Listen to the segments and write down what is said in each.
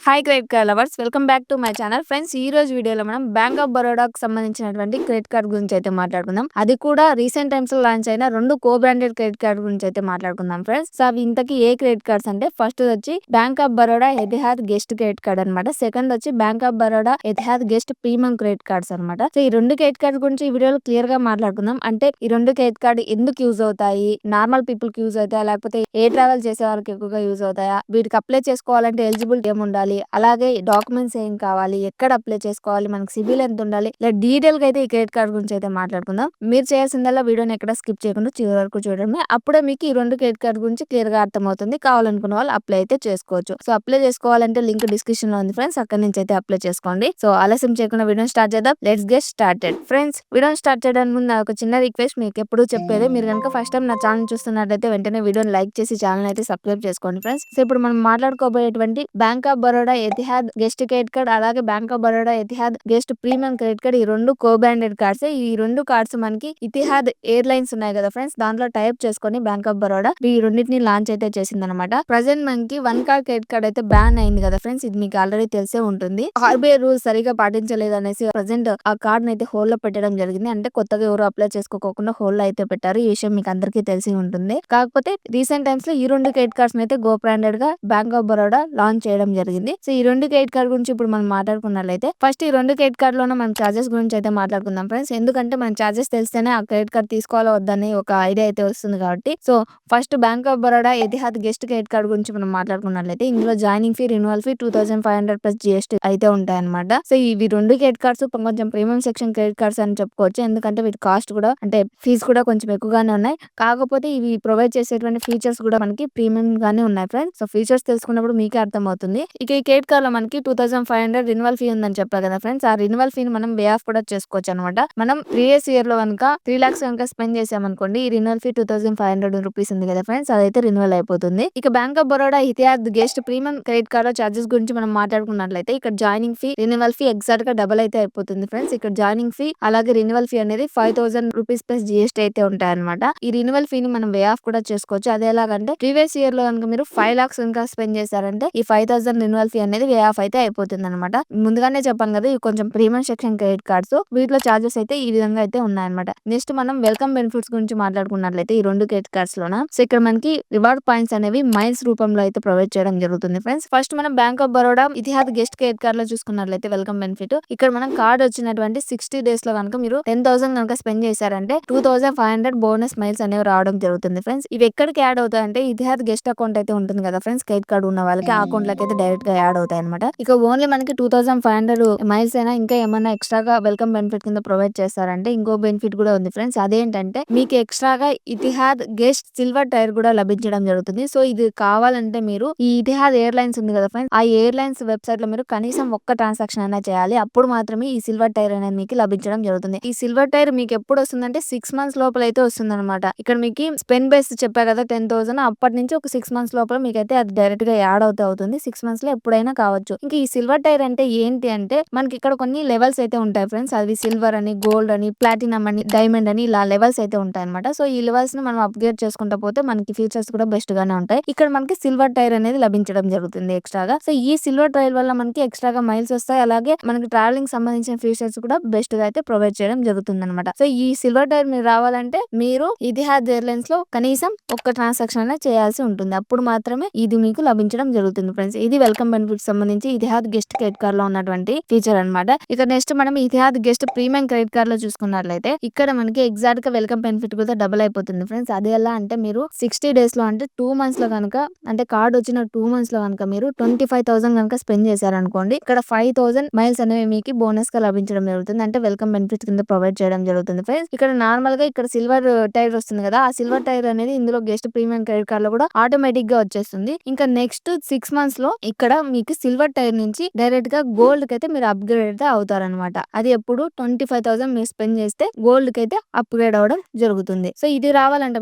Hi credit card lovers, welcome back to my channel. Friends, ఈ రోజు వీడియోలో మనం బ్యాంక్ ఆఫ్ బరోడాకు సంబంధించినటువంటి క్రెడిట్ కార్డ్ గురించి అయితే మాట్లాడుకుందాం. అది కూడా రీసెంట్ టైమ్స్ లో లాంచ్ అయిన 2 కో బ్రాండెడ్ క్రెడిట్ కార్డ్ గురించి అయితే మాట్లాడుకుందాం ఫ్రెండ్స్. సో అవి ఇంతకీ ఏ క్రెడిట్ కార్డ్స్ అంటే, ఫస్ట్ వచ్చి bank of Baroda Etihad guest credit card అనమాట. సెకండ్ వచ్చి bank of Baroda Etihad guest premium credit cards అనమాట. సో ఈ 2 క్రెడిట్ కార్డ్ గురించి ఈ వీడియోలో క్లియర్ గా మాట్లాడుకుందాం. అంటే ఈ 2 క్రెడిట్ కార్డ్ ఎందుకు యూజ్ అవుతాయి, నార్మల్ పీపుల్ కి యూజ్ అవుతాయా, లేకపోతే ఏ ట్రావెల్ చేసే వారికి ఎక్కువగా యూజ్ అవుతాయా, వీటికి అప్లై చేసుకోవాలంటే ఎలిజిబిలిటీ ఏముండాలి, అలాగే డాక్యుమెంట్స్ ఏం కావాలి, ఎక్కడ అప్లై చేసుకోవాలి, మనకి సిబిల్ ఎంత ఉండాలి, ఇలా డీటెయిల్ గా అయితే ఈ క్రెడిట్ కార్డ్ గురించి అయితే మాట్లాడుకుందాం. మీరు చేయాల్సిందల్లా వీడియోని ఎక్కడ స్కిప్ చేయకుండా చివరి వరకు చూడడమే. అప్పుడే మీకు ఈ 2 క్రెడిట్ కార్డ్ గురించి క్లియర్ గా అర్థమవుతుంది. కావాలనుకున్న వాళ్ళు అప్లై అయితే చేసుకోవచ్చు. సో అప్లై చేసుకోవాలంటే లింక్ డిస్క్రిప్షన్ లో ఉంది ఫ్రెండ్స్, అక్కడ నుంచి అయితే అప్లై చేసుకోండి. సో ఆలస్యం చేయకుండా వీడియోని స్టార్ట్ చేద్దాం. Let's get started. ఫ్రెండ్స్, వీడియోని స్టార్ట్ చేయడానికి ముందు నాకు ఒక చిన్న రిక్వెస్ట్. మీకు ఎప్పుడు చెప్పేది, మీరు కనుక ఫస్ట్ టైం నా ఛానల్ చూస్తున్నట్లయితే వెంటనే వీడియోని లైక్ చేసి ఛానల్ అయితే సబ్స్క్రైబ్ చేసుకోండి ఫ్రెండ్స్. సో ఇప్పుడు మనం మాట్లాడుకోబోయేటువంటి bank of Baroda Etihad guest credit card, అలాగే bank of Baroda Etihad guest premium credit card, ఈ 2 కో బ్రాండెడ్ కార్డ్స్. ఈ 2 కార్డ్స్ మనకి ఇతిహాద్ ఎయిర్లైన్స్ ఉన్నాయి కదా ఫ్రెండ్స్, దాంట్లో టైప్ చేసుకొని బ్యాంక్ ఆఫ్ బరోడా ఈ రెండింటిని లాంచ్ అయితే చేసింది అనమాట. ప్రజెంట్ మనకి 1 కార్డ్ క్రెడిట్ కార్డ్ అయితే బ్యాన్ అయింది కదా ఫ్రెండ్స్, ఇది మీకు ఆల్రెడీ తెలిసే ఉంటుంది. ఆర్బీఐ రూల్స్ సరిగా పాటించలేదు అనేసి ప్రజెంట్ ఆ కార్డ్ అయితే హోల్డ్ లో పెట్టడం జరిగింది. అంటే కొత్తగా ఎవరు అప్లై చేసుకోకుండా హోల్డ్ లో అయితే పెట్టారు. ఈ విషయం మీకు అందరికీ తెలిసి ఉంటుంది. కాకపోతే రీసెంట్ టైమ్స్ లో ఈ 2 క్రెడిట్ కార్డ్స్ అయితే గో బ్రాండెడ్ గా బ్యాంక్ ఆఫ్ బరోడా లాంచ్ చేయడం జరిగింది. సో ఈ 2 క్రెడిట్ కార్డ్ గురించి ఇప్పుడు మనం మాట్లాడుకున్నట్లయితే, ఫస్ట్ ఈ 2 క్రెడిట్ కార్డ్ లోనే మనం చార్జెస్ గురించి అయితే మాట్లాడుకుందాం ఫ్రెండ్స్. ఎందుకంటే మన చార్జెస్ తెలిస్తేనే ఆ క్రెడిట్ కార్డ్ తీసుకోవాలో వద్దని ఒక ఐడియా అయితే వస్తుంది కాబట్టి. So first bank of Baroda Etihad guest credit card గురించి మనం మాట్లాడుకున్నట్లయితే, ఇందులో joining fee, renewal fee 2500 plus GST అయితే ఉంటాయన్నమాట. సో ఇవి 2 క్రెడిట్ కార్డ్స్ కొంచెం ప్రీమియం సెక్షన్ క్రెడిట్ కార్డ్స్ అని చెప్పుకోవచ్చు. ఎందుకంటే వీటి కాస్ట్ కూడా, అంటే ఫీజు కూడా కొంచెం ఎక్కువగానే ఉన్నాయి. కాకపోతే ఇవి ప్రొవైడ్ చేసేటువంటి ఫీచర్స్ కూడా మనకి ప్రీమియం గానే ఉన్నాయి ఫ్రెండ్స్. సో ఫీచర్స్ తెలుసుకున్నప్పుడు మీకే అర్థం అవుతుంది. ఇక ఈ క్రెడిట్ కార్డ్ లో మనకి 2500 రిన్యువల్ ఫీ ఉందని చెప్పారు కదా ఫ్రెండ్స్. ఆ రిన్యువల్ ఫీని మనం వే ఆఫ్ కూడా చేసుకోవచ్చు అనమాట. మనం ప్రీవియస్ ఇయర్ లో కనుక 3 lakhs కనుక స్పెండ్ చేసామనుకోండి, ఈ రిన్యువల్ ఫీ 2500 రూపీస్ ఉంది కదా ఫ్రెండ్స్, అదైతే రిన్యువల్ అయిపోతుంది. ఇక Bank of Baroda Etihad Guest premium credit card లో చార్జెస్ గురించి మనం మాట్లాడుకున్నట్లయితే, ఇక్కడ joining fee, renewal fee exact గా డబుల్ అయితే అయిపోతుంది ఫ్రెండ్స్. ఇక్కడ జాయినింగ్ ఫీ అలాగే రిన్యువల్ ఫీ అనేది 5000 రూపీస్ ప్లస్ జిఎస్టీ అయితే ఉంటాయి అనమాట. ఈ రిన్యువల్ ఫీని మనం వే ఆఫ్ కూడా చేసుకోవచ్చు. అదే ఎలాగంటే, ప్రీవియస్ ఇయర్ లో కనుక మీరు 5 lakhs కనుక స్పెండ్ చేశారంటే, ఈ 5000 రిన్యువల్ ఫీ అనేది వే ఆఫ్ అయితే అయిపోతుంది అనమాట. ముందుగానే చెప్పాను కదా, ఇవి కొంచెం ప్రీమియం సెక్షన్ క్రెడిట్ కార్డ్స్. వీటిలో చార్జెస్ అయితే ఈ విధంగా అయితే ఉన్నాయన్నమాట. నెక్స్ట్ మనం వెల్కమ్ బెనిఫిట్స్ గురించి మాట్లాడుకున్నట్లయితే, ఈ 2 క్రెడిట్ కార్డ్స్ లోన సో ఇక్కడ మనకి రివార్డ్ పాయింట్స్ అనేవి మైల్స్ రూపంలో అయితే ప్రొవైడ్ చేయడం జరుగుతుంది ఫ్రెండ్స్. ఫస్ట్ మనం Bank of Baroda Etihad Guest credit card లో చూసుకున్నట్లయితే వెల్కమ్ బెనిఫిట్, ఇక్కడ మనం కార్డ్ వచ్చినటువంటి 60 days లో కనుక మీరు 10,000 కనుక స్పెండ్ చేశారంటే 2500 బోనస్ మైల్స్ అనేవి రావడం జరుగుతుంది ఫ్రెండ్స్. ఇవి ఎక్కడికి యాడ్ అవుతాయంటే, ఇతిహాద్ గెస్ట్ అకౌంట్ అయితే ఉంటుంది కదా ఫ్రెండ్స్, క్రెడిట్ కార్డ్ ఉన్న వాళ్ళకి ఆ అకౌంట్ లకి అయితే డైరెక్ట్ గా యాడ్ అవుతాయి అనమాట. ఇక ఓన్లీ మనకి 2500 మైల్స్ అయినా ఇంకా ఏమైనా ఎక్స్ట్రాగా వెల్కమ్ బెనిఫిట్ కింద ప్రొవైడ్ చేస్తారంటే, ఇంకో బెనిఫిట్ కూడా ఉంది ఫ్రెండ్స్. అదేంటంటే, మీకు ఎక్స్ట్రాగా ఇతిహాద్ గెస్ట్ సిల్వర్ టైర్ కూడా లభించడం జరుగుతుంది. సో ఇది కావాలంటే మీరు ఈ ఇతిహాద్ ఎయిర్లైన్స్ ఉంది కదా ఫ్రెండ్స్, ఆ ఎయిర్లైన్స్ వెబ్సైట్ లో మీరు కనీసం ఒక్క ట్రాన్సాక్షన్ అయినా చేయాలి. అప్పుడు మాత్రమే ఈ సిల్వర్ టైర్ అనేది మీకు లభించడం జరుగుతుంది. ఈ సిల్వర్ టైర్ మీకు ఎప్పుడు వస్తుందంటే 6 months లోపల అయితే వస్తుంది అనమాట. ఇక్కడ మీకు స్పెండ్ బేస్ చెప్పా కదా 10,000, అప్పటి నుంచి ఒక 6 months లోపల మీకైతే అది డైరెక్ట్ గా యాడ్ అవుతుంది. 6 months లో ఎప్పుడైనా కావచ్చు. ఇంకా ఈ సిల్వర్ టైర్ అంటే ఏంటి అంటే, మనకి ఇక్కడ కొన్ని లెవెల్స్ అయితే ఉంటాయి ఫ్రెండ్స్. అవి సిల్వర్ అని, గోల్డ్ అని, ప్లాటినం అని, డైమండ్ అని, ఇలా లెవెల్స్ అయితే ఉంటాయి అనమాట. సో ఈ లెవెల్స్ ని మనం అప్గ్రేడ్ చేసుకుంటా పోతే మనకి ఫీచర్స్ కూడా బెస్ట్ గానే ఉంటాయి. ఇక్కడ మనకి సిల్వర్ టైర్ అనేది లభించడం జరుగుతుంది ఎక్స్ట్రాగా. సో ఈ సిల్వర్ టైర్ వల్ల మనకి ఎక్స్ట్రాగా మైల్స్ వస్తాయి. అలాగే మనకి ట్రావెలింగ్ సంబంధించిన ఫీచర్స్ కూడా బెస్ట్ గా అయితే ప్రొవైడ్ చేయడం జరుగుతుంది అనమాట. సో ఈ సిల్వర్ టైర్ మీరు రావాలంటే, మీరు ఇతిహాద్ ఎయిర్లైన్స్ లో కనీసం ఒక్క ట్రాన్సాక్షన్ అయినా చేయాల్సి ఉంటుంది. అప్పుడు మాత్రమే ఇది మీకు లభించడం జరుగుతుంది ఫ్రెండ్స్. ఇది వెల్కమ్ బెనిఫిట్ సంబంధించి ఇతిహాద్ గెస్ట్ క్రెడిట్ కార్డ్ లో ఉన్నటువంటి ఫీచర్ అనమాట. ఇక నెక్స్ట్ మనం Etihad Guest premium credit card లో చూసుకున్నట్లయితే, ఇక్కడ మనకి ఎగ్జాక్ట్ గా వెల్కమ్ బెనిఫిట్ కూడా డబుల్ అయిపోతుంది ఫ్రెండ్స్. అది ఎలా అంటే, మీరు 60 days లో అంటే 2 months లో కనుక, అంటే కార్డ్ వచ్చిన 2 months లో కనుక మీరు 25,000 కనుక స్పెండ్ చేశారనుకోండి, ఇక్కడ 5,000 మైల్స్ అనేవి మీకు బోనస్ గా లభించడం జరుగుతుంది. అంటే వెల్కమ్ బెనిఫిట్ కింద ప్రొవైడ్ చేయడం జరుగుతుంది ఫ్రెండ్స్. ఇక్కడ నార్మల్ గా ఇక్కడ సిల్వర్ టైర్ వస్తుంది కదా, ఆ సిల్వర్ టైర్ అనేది ఇందులో గెస్ట్ ప్రీమియం క్రెడిట్ కార్డ్ లో కూడా ఆటోమేటిక్ గా వచ్చేస్తుంది. ఇంకా నెక్స్ట్ 6 months లో ఇక్కడ మీకు సిల్వర్ టైర్ నుంచి డైరెక్ట్ గా గోల్డ్ కి అయితే మీరు అప్గ్రేడ్ అయితే అవుతారనమాట. అది ఎప్పుడు 25,000 మీరు స్పెండ్ చేస్తే గోల్డ్ కి అయితే అప్గ్రేడ్ అవడం జరుగుతుంది. సో ఇది రావాలంటే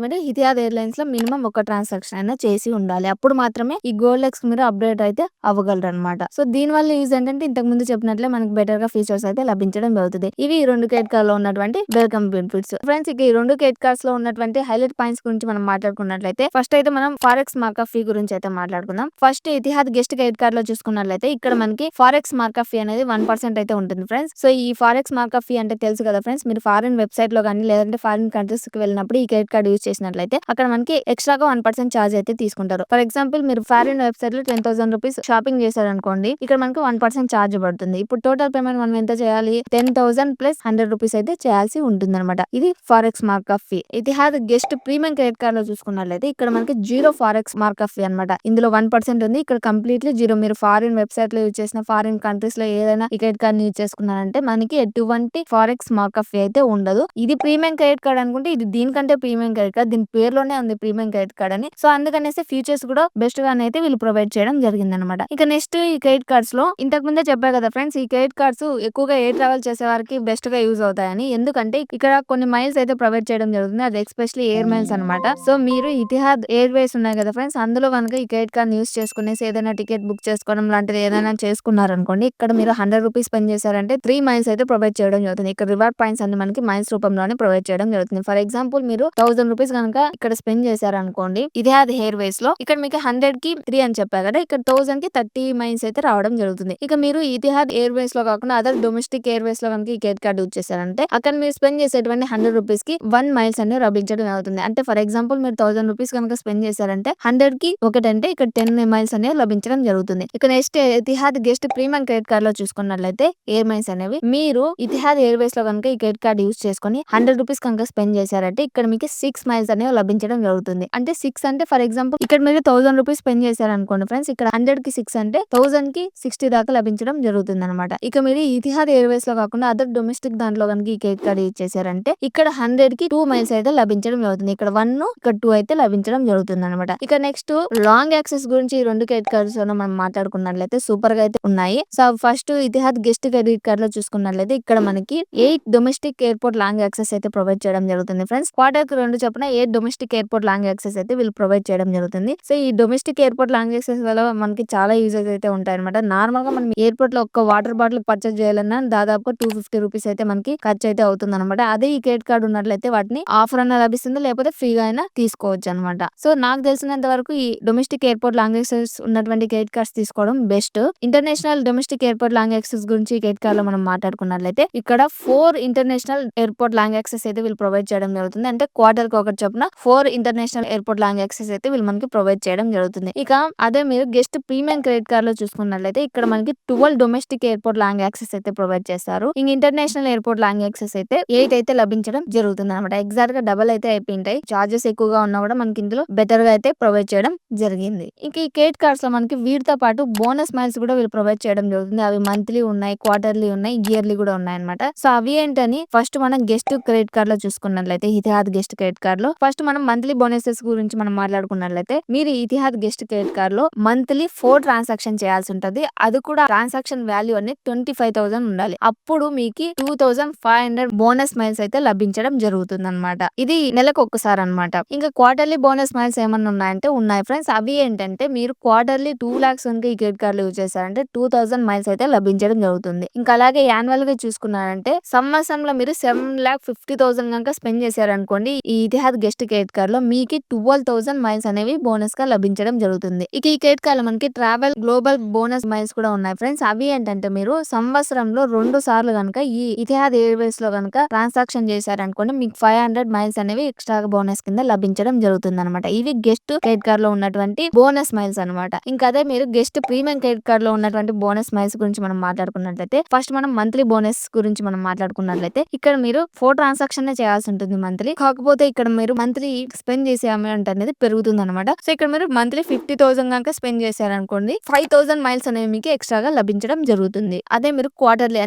మీరు ఇతిహాద్ ఎయిర్లైన్స్ లో మినిమం ఒక ట్రాన్సాక్షన్ అయినా చేసి ఉండాలి. అప్పుడు మాత్రమే ఈ గోల్డ్ ఎక్స్ మీరు అప్గ్రేడ్ అయితే అవ్వగలరు అనమాట. సో దీని వల్ల యూజ్ ఏంటంటే, ఇంతకు ముందు చెప్పినట్లే మనకి బెటర్ గా ఫీచర్స్ అయితే లభించడం జరుగుతుంది. ఇవి ఈ 2 క్రెడిట్ కార్డ్ లో ఉన్నటువంటి వెల్కమ్ బెనిఫిట్స్ ఫ్రెండ్స్. ఇక ఈ 2 క్రెడిట్ కార్డ్స్ లో ఉన్నటువంటి హైలైట్ పాయింట్స్ గురించి మనం మాట్లాడుకున్నట్లయితే, ఫస్ట్ అయితే మనం ఫారెక్స్ మార్కప్ ఫీ గురించి అయితే మాట్లాడుకుందాం. First Etihad Guest credit card card లో చూసుకున్నట్లయితే ఇక్కడ మనకి ఫారెక్స్ మార్కప్ ఫీ అనేది 1% అయితే ఉంటుంది ఫ్రెండ్స్. సో ఈ ఫారెక్స్ మార్కప్ ఫీ అంటే తెలుసు కదా ఫ్రెండ్స్, మీరు ఫారిన్ వెబ్సైట్ లో కానీ లేదంటే ఫారిన్ కంట్రీస్ కి వెళ్ళినప్పుడు ఈ క్రెడిట్ కార్డ్ యూజ్ చేసినట్లయితే అక్కడ మనకి ఎక్స్ట్రాగా 1% ఛార్జ్ అయితే తీసుకుంటారు. ఫర్ ఎగ్జాంపుల్ మీరు ఫారిన్ వెబ్సైట్ లో 10,000 రూపీస్ షాపింగ్ చేశారనుకోండి, ఇక్కడ మనకి 1% ఛార్జ్ పడుతుంది. ఇప్పుడు టోటల్ పేమెంట్ మనం ఎంత చేయాలి, 10,000 ప్లస్ 100 రూపీస్ అయితే చేయాల్సి ఉంటుంది అనమాట. ఇది forex markup fee. Etihad Guest premium credit card లో చూసుకున్నట్లయితే ఇక్కడ మనకి జీరో ఫారెక్స్ మార్కప్ ఫీ అనమాట. ఇందులో 1% ఉంది, ఇక్కడ కంప్లీట్లీ జీరో. మీరు ఫారిన్ వెబ్సైట్ లో యూజ్ చేసిన ఫారిన్ కంట్రీస్ లో ఏదైనా ఈ క్రెడిట్ కార్డ్ యూజ్ చేసుకున్నారంటే మనకి ఎటువంటి ఫారెక్స్ మార్కప్ ఫీ అయితే ఉండదు. ఇది ప్రీమియం క్రెడిట్ కార్డ్ అనుకుంటే ఇది దీనికంటే ప్రీమియం క్రెడిట్ కార్డ్, దీని పేరులోనే ఉంది ప్రీమియం క్రెడిట్ కార్డ్ అని. సో అందుకనేసి ఫీచర్స్ కూడా బెస్ట్ గా అయితే వీళ్ళు ప్రొవైడ్ చేయడం జరిగింది అనమాట. ఇక నెక్స్ట్ ఈ క్రెడిట్ కార్డ్స్ లో ఇంతకు ముందే చెప్పా కదా ఫ్రెండ్స్, ఈ క్రెడిట్ కార్డ్స్ ఎక్కువగా ఎయిర్ ట్రావెల్ చేసే వారికి బెస్ట్ గా యూజ్ అవుతాయని. ఎందుకంటే ఇక్కడ కొన్ని మైల్స్ అయితే ప్రొవైడ్ చేయడం జరుగుతుంది, అది ఎస్పెషల్లీ ఎయిర్ మైల్స్ అనమాట. సో మీరు ఇతిహాద్ ఎయిర్వేస్ ఉన్నాయి కదా ఫ్రెండ్స్, అందులో కనుక ఈ క్రెడిట్ కార్డ్ యూస్ చేసుకునేసి ఏదైనా టికెట్ బుక్ చేసుకోవడం లాంటిది ఏదైనా చేసుకున్నారనుకోండి, ఇక్కడ మీరు 100 రూపీస్ స్పెండ్ చేశారంటే 3 మైల్స్ అయితే ప్రొవైడ్ చేయడం జరుగుతుంది. ఇక్కడ రివార్డ్ పాయింట్స్ అన్ని మనకి మైల్స్ రూపంలోనే ప్రొవైడ్ చేయడం జరుగుతుంది. ఫర్ ఎగ్జాంపుల్ మీరు 1000 రూపీస్ కనుక ఇక్కడ స్పెండ్ చేశారనుకోండి ఇతిహాద్ ఎయిర్వేస్ లో, ఇక్కడ మీకు 100 కి 3 అని చెప్పా కదా, ఇక్కడ 1000 కి 30 మైల్స్ అయితే రావడం జరుగుతుంది. ఇక మీరు ఇతిహాద్ ఎయిర్వేస్ లో కాకుండా అదర్ డొమెస్టిక్ ఎయిర్వేస్ లో కనుక ఈ క్రెడిట్ కార్డ్ యూజ్ చేశారంటే అక్కడ మీరు స్పెండ్ చేసేటువంటి 100 రూపీస్ కి 1 మైల్స్ అనేది లభించడం అవుతుంది. అంటే ఫర్ ఎగ్జాంపుల్ మీరు 1000 రూపీస్ కనుక స్పెండ్ చేశారంటే 100 కి ఒకటంటే ఇక్కడ 10 మైల్స్ అనేవి లభించడం జరుగుతుంది. ఇక next Etihad Guest premium credit card లో చూసుకున్నట్లయితే ఎయిర్ మైల్స్ అనేవి మీరు ఇతిహాద్ ఎయిర్వేస్ లో కనుక ఈ క్రెడిట్ కార్డ్ యూజ్ చేసుకుని 100 రూపీస్ కనుక స్పెండ్ చేశారంటే ఇక్కడ మీకు 6 మైల్స్ అనేవి లభించడం జరుగుతుంది. అంటే 6 అంటే ఫర్ ఎగ్జాంపుల్ ఇక్కడ మీరు 1000 రూపీస్ స్పెండ్ చేశారనుకోండి ఫ్రెండ్స్, ఇక్కడ 100 కి 6 అంటే 1000 కి 60 దాకా లభించడం జరుగుతుంది అనమాట. ఇక మీరు ఇతిహాద్ ఎయిర్వేస్ లో కాకుండా అదర్ డొమెస్టిక్ దాంట్లో కనుక ఈ క్రెడిట్ కార్డ్ యూజ్ చేశారంటే ఇక్కడ 100 కి 2 మైల్స్ అయితే లభించడం జరుగుతుంది. ఇక్కడ 1 ఇక్కడ 2 అయితే లభించడం జరుగుతుంది అనమాట. ఇక నెక్స్ట్ లాంగ్ యాక్సెస్ గురించి ఈ రెండు క్రెడిట్ కార్డ్స్ మనం మాట్లాడుకున్నట్లయితే సూపర్ గా అయితే ఉన్నాయి. So first Etihad Guest credit card లో చూసుకున్నట్లయితే ఇక్కడ మనకి 8 డొమెస్టిక్ ఎయిర్పోర్ట్ లాంగ్ యాక్సెస్ అయితే ప్రొవైడ్ చేయడం జరుగుతుంది ఫ్రెండ్స్. క్వార్టర్ కి 2 చొప్పున 8 డొమెస్టిక్ ఎయిర్పోర్ట్ లాంగ్ యాక్సెస్ అయితే వీళ్ళు ప్రొవైడ్ చేయడం జరుగుతుంది. సో ఈ డొమెస్టిక్ ఎయిర్పోర్ట్ లాంగ్ యాక్సెస్ వల్ల మనకి చాలా యూజెస్ అయితే ఉంటాయి అనమాట. నార్మల్ గా మనం ఎయిర్పోర్ట్ లో ఒక వాటర్ బాటిల్ పర్చేస్ చేయాలన్నా దాదాపు 250 రూపీస్ అయితే మనకి ఖర్చు అయితే అవుతుంది అనమాట. అదే ఈ క్రెడిట్ కార్డ్ ఉన్నట్లయితే వాటిని ఆఫర్ అన్న లభిస్తుంది, లేకపోతే ఫ్రీగా అయినా తీసుకోవచ్చు అనమాట. సో నాకు తెలిసినంత వరకు ఈ డొమెస్టిక్ ఎయిర్పోర్ట్ లాంగ్ యాక్సెస్ ఉన్నటువంటి క్రెడిట్ కార్డ్స్ తీసుకోవడం best. International domestic airport lounge access గురించి క్రెడిట్ కార్డ్ లో మనం మాట్లాడుకున్నట్లయితే ఇక్కడ 4 ఇంటర్నేషనల్ ఎయిర్పోర్ట్ లాంగ్ యాక్సెస్ అయితే వీళ్ళు ప్రొవైడ్ చేయడం జరుగుతుంది. అంటే క్వార్టర్ కి ఒకటి చొప్పున 4 ఇంటర్నేషనల్ ఎయిర్పోర్ట్ లాంగ్ యాక్సెస్ అయితే వీళ్ళు మనకి ప్రొవైడ్ చేయడం జరుగుతుంది. ఇక అదే మీరు గెస్ట్ ప్రీమియం క్రెడిట్ కార్డ్ లో చూసుకున్నట్లయితే ఇక్కడ మనకి 12 డొమెస్టిక్ ఎయిర్పోర్ట్ లాంగ్ యాక్సెస్ అయితే ప్రొవైడ్ చేస్తారు. ఇంక ఇంటర్నేషనల్ ఎయిర్పోర్ట్ లాంగ్ యాక్సెస్ అయితే 8 అయితే లభించడం జరుగుతుంది అనమాట. ఎగ్జాక్ట్ గా డబల్ అయితే అయిపోయింటాయి. చార్జెస్ ఎక్కువగా ఉన్నా కూడా మనకి ఇందులో బెటర్ గా అయితే ప్రొవైడ్ చేయడం జరిగింది. ఇంక ఈ క్రెడిట్ కార్డ్స్ లో మనకి వీటితో పాటు బోనస్ మైల్స్ కూడా వీళ్ళు ప్రొవైడ్ చేయడం జరుగుతుంది. అవి మంత్లీ ఉన్నాయి, క్వార్టర్లీ ఉన్నాయి, ఇయర్లీ కూడా ఉన్నాయి అనమాట. సో అవి ఏంటని ఫస్ట్ మనం గెస్ట్ క్రెడిట్ కార్డ్ లో చూసుకున్నట్లయితే ఇతిహాద్ గెస్ట్ క్రెడిట్ కార్డ్ లో ఫస్ట్ మనం మంత్లీ బోనసెస్ గురించి మనం మాట్లాడుకున్నట్లయితే మీరు ఇతిహాద్ గెస్ట్ క్రెడిట్ కార్డ్ లో మంత్లీ 4 ట్రాన్సాక్షన్ చేయాల్సి ఉంటది. అది కూడా ట్రాన్సాక్షన్ వాల్యూ అనేది 25,000 ఉండాలి. అప్పుడు మీకు 2,500 బోనస్ మైల్స్ అయితే లభించడం జరుగుతుంది అనమాట. ఇది నెలకు ఒక్కసారి అనమాట. ఇంకా క్వార్టర్లీ బోనస్ మైల్స్ ఏమన్నా ఉన్నాయంటే ఉన్నాయి ఫ్రెండ్స్. అవి ఏంటంటే మీరు క్వార్టర్లీ 2 lakhs కనుక ఈ క్రెడిట్ కార్డు యూజ్ చేశారంటే 2,000 మైల్స్ అయితే లభించడం జరుగుతుంది. ఇంకా అలాగే యాన్యువల్ గా చూసుకున్నారంటే సంవత్సరంలో మీరు 7,50,000 కనుక స్పెండ్ చేశారనుకోండి ఈ ఇతిహాద్ గెస్ట్ క్రెడిట్ కార్డ్ లో మీకు 12,000 మైల్స్ అనేవి బోనస్ గా లభించడం జరుగుతుంది. ఇక ఈ క్రెడిట్ కార్డ్ లో మనకి ట్రావెల్ గ్లోబల్ బోనస్ మైల్స్ కూడా ఉన్నాయి ఫ్రెండ్స్. అవి ఏంటంటే మీరు సంవత్సరంలో 2 సార్లు కనుక ఈ ఇతిహాద్ ఎయిర్వేస్ లో కనుక ట్రాన్సాక్షన్ చేశారనుకోండి మీకు 500 మైల్స్ అనేవి ఎక్స్ట్రా బోనస్ కింద లభించడం జరుగుతుంది అనమాట. ఇవి గెస్ట్ క్రెడిట్ కార్డ్ లో ఉన్నటువంటి బోనస్ మైల్స్ అనమాట. ఇంకా అదే మీరు గెస్ట్ ప్రీమియం క్రెడిట్ కార్డ్ లో ఉన్నటువంటి బోనస్ మైల్స్ గురించి మనం మాట్లాడుకున్నట్లయితే ఫస్ట్ మనం మంత్లీ బోనస్ గురించి మనం మాట్లాడుకున్నట్లయితే ఇక్కడ మీరు 4 ట్రాన్సాక్షన్ చేయాల్సి ఉంటుంది మంత్లీ. కాకపోతే ఇక్కడ మీరు మంత్లీ స్పెండ్ చేసే అమౌంట్ అనేది పెరుగుతుంది అనమాట. సో ఇక్కడ మీరు మంత్లీ 50,000 కనుక స్పెండ్ చేశారనుకోండి 5,000 మైల్స్ అనేవి మీకు ఎక్స్ట్రాగా లభించడం జరుగుతుంది. అదే మీరు క్వార్టర్లీ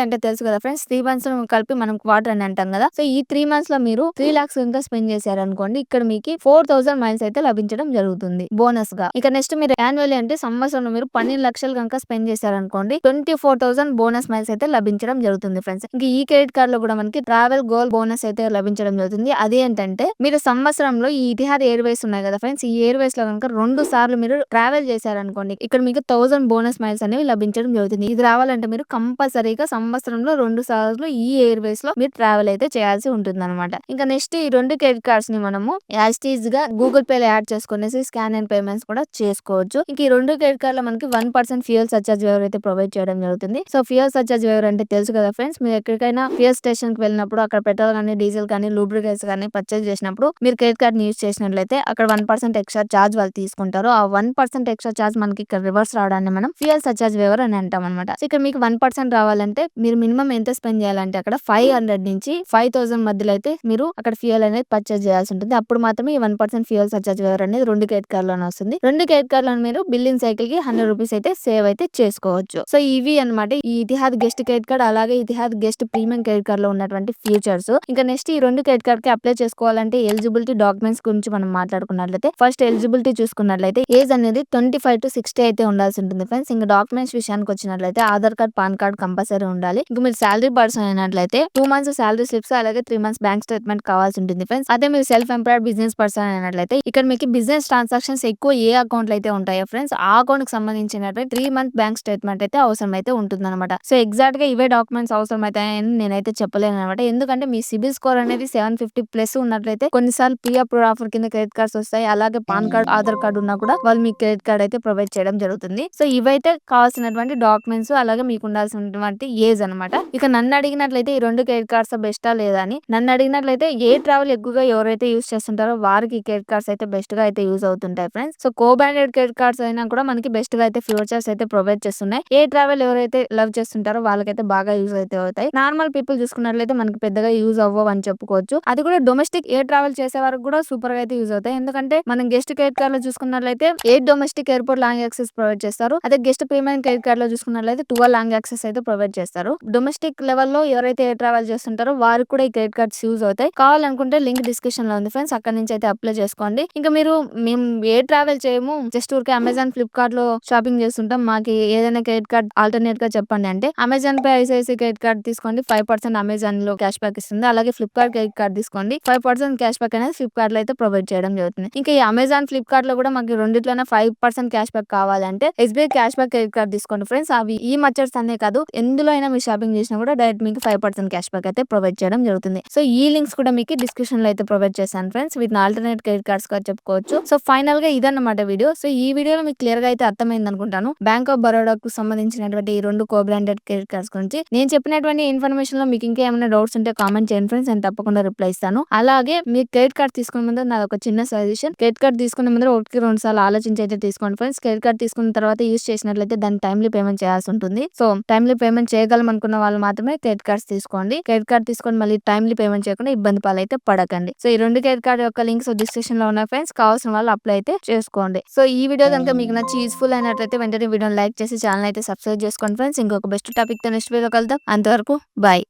అంటే తెలుసు కదా ఫ్రెండ్స్, 3 మంత్స్ కలిపి మనం క్వార్టర్ అని అంటాం కదా. సో ఈ 3 మంత్స్ లో మీరు 3 lakhs కనుక స్పెండ్ చేశారనుకోండి ఇక్కడ మీకు 4,000 మైల్స్ అయితే లభించడం జరుగుతుంది బోనస్ గా. ఇక నెక్స్ట్ మీరు యాన్యువల్లీ అంటే సంవత్సరంలో మీరు 12 లక్షలు కనుక స్పెండ్ చేశారనుకోండి 24,000 బోనస్ మైల్స్ అయితే లభించడం జరుగుతుంది ఫ్రెండ్స్. ఇంకా ఈ క్రెడిట్ కార్డ్ లో కూడా మనకి ట్రావెల్ గోల్ బోనస్ అయితే లభించడం జరుగుతుంది. అదేంటంటే మీరు సంవత్సరంలో ఈ ఇతిహాద్ ఎయిర్వేస్ ఉన్నాయి కదా ఫ్రెండ్స్, ఈ ఎయిర్వేస్ లో కనుక 2 సార్లు మీరు ట్రావెల్ చేశారనుకోండి ఇక్కడ మీకు 1000 బోనస్ మైల్స్ అనేవి లభించడం జరుగుతుంది. ఇది రావాలంటే మీరు కంపల్సరీగా సంవత్సరంలో 2 సార్లు ఈ ఎయిర్వేస్ లో మీరు ట్రావెల్ అయితే చేయాల్సి ఉంటుంది అనమాట. ఇంకా నెక్స్ట్ ఈ 2 క్రెడిట్ కార్డ్స్ ని మనము యాజ్ టీజ్ గా గూగుల్ పే లో యాడ్ చేసుకునేసి స్కాన్ అండ్ పేమెంట్స్ కూడా చేసుకోవచ్చు. ఇంక ఈ 2 రెండు క్రెడిట్ కార్డ్‌లో మనకి 1% ఫ్యూయల్ సర్చార్జ్ వేవర్ అయితే ప్రొవైడ్ చేయడం జరుగుతుంది. సో, ఫ్యూయల్ సర్చార్జ్ వేవర్ అంటే తెలుసు కదా ఫ్రెండ్స్. మీరు ఎక్కడికైనా ఫ్యూయల్ స్టేషన్‌కి వెళ్ళినప్పుడు అక్కడ పెట్రోల్ గాని, డీజిల్ కానీ, లూబ్రికెంట్స్ గాని పర్చేజ్ చేసినప్పుడు మీరు క్రెడిట్ కార్డ్‌ని యూజ్ చేసినట్లయితే అక్కడ 1% ఎక్స్‌ట్రా చార్జ్ వాళ్ళు తీసుకుంటారు. ఆ 1% ఎక్స్‌ట్రా చార్జ్ మనకి ఇక్కడ రివర్స్ రావడాన్ని మనం ఫ్యూయల్ సర్చార్జ్ వేవర్ అని అంటామన్నమాట. సో, ఇక్కడ మీకు 1% రావాలంటే మీరు మినిమమ్ ఎంత స్పెండ్ చేయాలంటే అక్కడ 500 నుంచి 5000 మధ్యలో అయితే మీరు అక్కడ ఫ్యూయల్ అనేది పర్చేజ్ చేయాల్సి ఉంటుంది. అప్పుడు మాత్రమే ఈ 1% ఫ్యూయల్ సర్చార్జ్ వేవర్ అనేది 2 క్రెడిట్ కార్డ్‌లోనే వస్తుంది. 2 క్రెడిట్ కార్డ్‌లోనే మీరు బిల్లింగ్ సైకిల్‌కి ₹100 అయితే సేవ్ అయితే చేసుకోవచ్చు. సో, ఇవి అన్నమాట ఈ ఇతిహాద్ గెస్ట్ క్రెడిట్ కార్డ్ అలాగే ఇతిహాద్ గెస్ట్ ప్రీమియం క్రెడిట్ కార్డ్‌లో ఉన్నటువంటి ఫీచర్స్. ఇంకా నెక్స్ట్ ఈ 2 క్రెడిట్ కార్డ్‌కి అప్లై చేసుకోవాలంటే ఎలిజిబిలిటీ డాక్యుమెంట్స్ గురించి మనం మాట్లాడుకున్నట్లయితే ఫస్ట్ ఎలిజిబిలిటీ చూసుకున్నట్లయితే ఏజ్ అనేది 25-60 అయితే ఉండాల్సి ఉంటుంది ఫ్రెండ్స్. ఇంకా డాక్యుమెంట్స్ విషయానికి వచ్చినట్లయితే Aadhaar card, pan card compulsory ఉండాలి. ఇంకా మీరు సాలరీ పర్సన్ అయినట్లయితే 2 మంత్స్ సాలరీ స్లిప్స్ అలాగే 3 మంత్స్ బ్యాంక్ స్టేట్మెంట్ కావాల్సి ఉంటుంది ఫ్రెండ్స్. అదే మీరు సెల్ఫ్ ఎంప్లాయిడ్ బిజినెస్ పర్సన్ అయినట్లయితే ఇక్కడ మీకు బిజినెస్ ట్రాన్సాక్షన్స్ ఎక్కువ ఏ అకౌంట్ లో అయితే ఉంటాయో ఫ్రెండ్స్ ఆ అకౌంట్ కి సంబంధించినటువంటి 3 మంత్ బ్యాంక్ స్టేట్మెంట్ అయితే అవసరం అయితే ఉంటుంది అనమాట. సో ఎగ్జాక్ట్ గా ఇవే డాక్యుమెంట్స్ అవసరం అవుతాయని నేనైతే చెప్పలేను అనమాట. ఎందుకంటే మీ సిబిల్ స్కోర్ అనేది 750 ప్లస్ ఉన్నట్లయితే కొన్నిసార్లు ప్రీ అప్రూవ్ ఆఫర్ కింద క్రెడిట్ కార్డ్స్ వస్తాయి. అలాగే పాన్ కార్డ్, ఆధార్ కార్డ్ ఉన్నా కూడా వాళ్ళు మీ క్రెడిట్ కార్డ్ అయితే ప్రొవైడ్ చేయడం జరుగుతుంది. సో ఇవైతే కావాల్సినటువంటి డాక్యుమెంట్స్ అలాగే మీకు ఉండాల్సినటువంటి ఏజ్ అనమాట. ఇక నన్ను అడిగినట్లయితే ఈ 2 క్రెడిట్ కార్డ్స్ బెస్టా లేదా అని నన్ను అడిగినట్లయితే ఏ ట్రావెల్ ఎక్కువగా ఎవరైతే యూస్ చేస్తుంటారో వారికి ఈ క్రెడిట్ కార్డ్స్ అయితే బెస్ట్ గా అయితే యూజ్ అవుతుంటాయి friends. So co branded credit cards అయినా కూడా మనకి బెస్ట్ గా అయితే ఫీచర్స్ అయితే ప్రొవైడ్ చేస్తున్నాయి. ఏ ట్రావెల్ ఎవరైతే లవ్ చేస్తుంటారో వాళ్ళకైతే బాగా యూజ్ అయితే అవుతాయి. నార్మల్ పీపుల్ చూసుకున్నట్లయితే మనకి పెద్దగా యూజ్ అవ్వవు అని చెప్పుకోవచ్చు. అది కూడా డొమెస్టిక్ ఎయిర్ ట్రావెల్ చేసే వరకు కూడా సూపర్ గా అయితే యూజ్ అవుతాయి. ఎందుకంటే మనం గెస్ట్ క్రెడిట్ కార్డ్ లో చూసుకున్నట్లయితే 8 domestic airport lounge access provide చేస్తారు. అదే గెస్ట్ ప్రీమియం క్రెడిట్ కార్డ్ లో చూసుకున్నట్లయితే 12 లాంగ్ యాక్సెస్ అయితే ప్రొవైడ్ చేస్తారు. డొమెస్టిక్ లెవెల్లో ఎవరైతే ఎయిర్ ట్రావెల్ చేస్తుంటారో వారికి కూడా ఈ క్రెడిట్ కార్డ్స్ యూజ్ అవుతాయి. కావాలనుకుంటే లింక్ డిస్క్రిప్షన్ లో ఉంది ఫ్రెండ్స్. అక్కడ నుంచి అయితే అప్లై చేసుకోండి. ఇంకా మీరు మేము ఏ ట్రావెల్ చేయము జస్ట్ ఊరికే అమెజాన్, ఫ్లిప్కార్ట్ లో షాపింగ్ చేస్తుంటాం. మాకు ఏదైనా క్రెడిట్ కార్డ్ ఆల్టర్నేట్ గా చెప్పండి అంటే Amazon pay ICICI credit card తీసుకోండి. 5% అమెజాన్ లో క్యాష్ బ్యాక్ ఇస్తుంది. అలాగే ఫ్లిప్కార్ట్ క్రెడిట్ కార్డ్ తీసుకోండి. 5% క్యాష్ బ్యాక్ అనేది ఫ్లిప్కార్ట్ లో అయితే ప్రొవైడ్ చేయడం జరుగుతుంది. ఇంకా ఈ అమెజాన్, ఫ్లిప్కార్ట్ లో కూడా మాకు రెండిట్లోనే 5% క్యాష్ బ్యాక్ కావాలంటే SBI cash back credit card తీసుకోండి ఫ్రెండ్స్. అవి ఈ మర్చెంట్స్ అనే కాదు ఎందులో అయినా మీరు షాపింగ్ చేసినా కూడా డైరెక్ట్ మీకు 5% క్యాష్ బ్యాక్ అయితే ప్రొవైడ్ చేయడం జరుగుతుంది. సో ఈ లింక్స్ కూడా మీకు డిస్క్రిప్షన్ లో అయితే ప్రొవైడ్ చేశాను ఫ్రెండ్స్. వీటిని ఆల్టర్నేట్ క్రెడిట్ కార్డ్స్ గా చెప్పుకోవచ్చు. సో ఫైనల్ గా ఇదన్నమాట వీడియో. సో ఈ వీడియోలో మీకు క్లియర్ గా అయితే అర్థమైంది అనుకుంటాను. బ్యాంక్ ఆఫ్ బరోడాకు సంబంధించినటువంటి ఈ 2 కో బ్రాండెడ్ క్రెడిట్ కార్డ్స్ గురించి నేను చెప్పినటువంటి ఇన్ఫర్మేషన్ లో మీకు ఇంకా ఏమైనా డౌట్స్ ఉంటే కామెంట్ చేయండి ఫ్రెండ్స్. నేను తప్పకుండా రిప్లై ఇస్తాను. అలాగే మీరు క్రెడిట్ కార్డ్ తీసుకునే ముందు నాది ఒక చిన్న సజెషన్. క్రెడిట్ కార్డ్ తీసుకునే ముందు 1-2 సార్లు ఆలోచించి అయితే తీసుకోండి ఫ్రెండ్స్. క్రెడిట్ కార్డ్ తీసుకున్న తర్వాత యూస్ చేసినట్లయితే దాన్ని టైమ్లీ పేమెంట్ చేయాల్సి ఉంటుంది. సో టైమ్లీ పేమెంట్ చేయగలం అనుకున్న వాళ్ళు మాత్రమే క్రెడిట్ కార్డ్స్ తీసుకోండి. క్రెడిట్ కార్డ్ తీసుకొని మళ్ళీ టైమ్లీ పేమెంట్ చేయకుండా ఇబ్బంది పాలైతే పడకండి. సో ఈ 2 క్రెడిట్ కార్డ్ యొక్క లింక్స్ డిస్క్రిప్షన్ లో ఉన్నాయి ఫ్రెండ్స్. కావాల్సిన వాళ్ళు అప్లై అయితే చేసుకోండి. సో ఈ వీడియో కనుక మీకు నచ్చి యూస్ఫుల్ అయినట్లయితే వెంటనే వీడియోని లైక్ చేసి ఛానల్ అయితే సబ్స్క్రైబ్ చేసుకోండి ఫ్రెండ్స్. ఇంకొక బెస్ట్ టాపిక్ తో నెక్స్ట్ వీడియో కలుద్దాం. అంతవరకు బాయ్.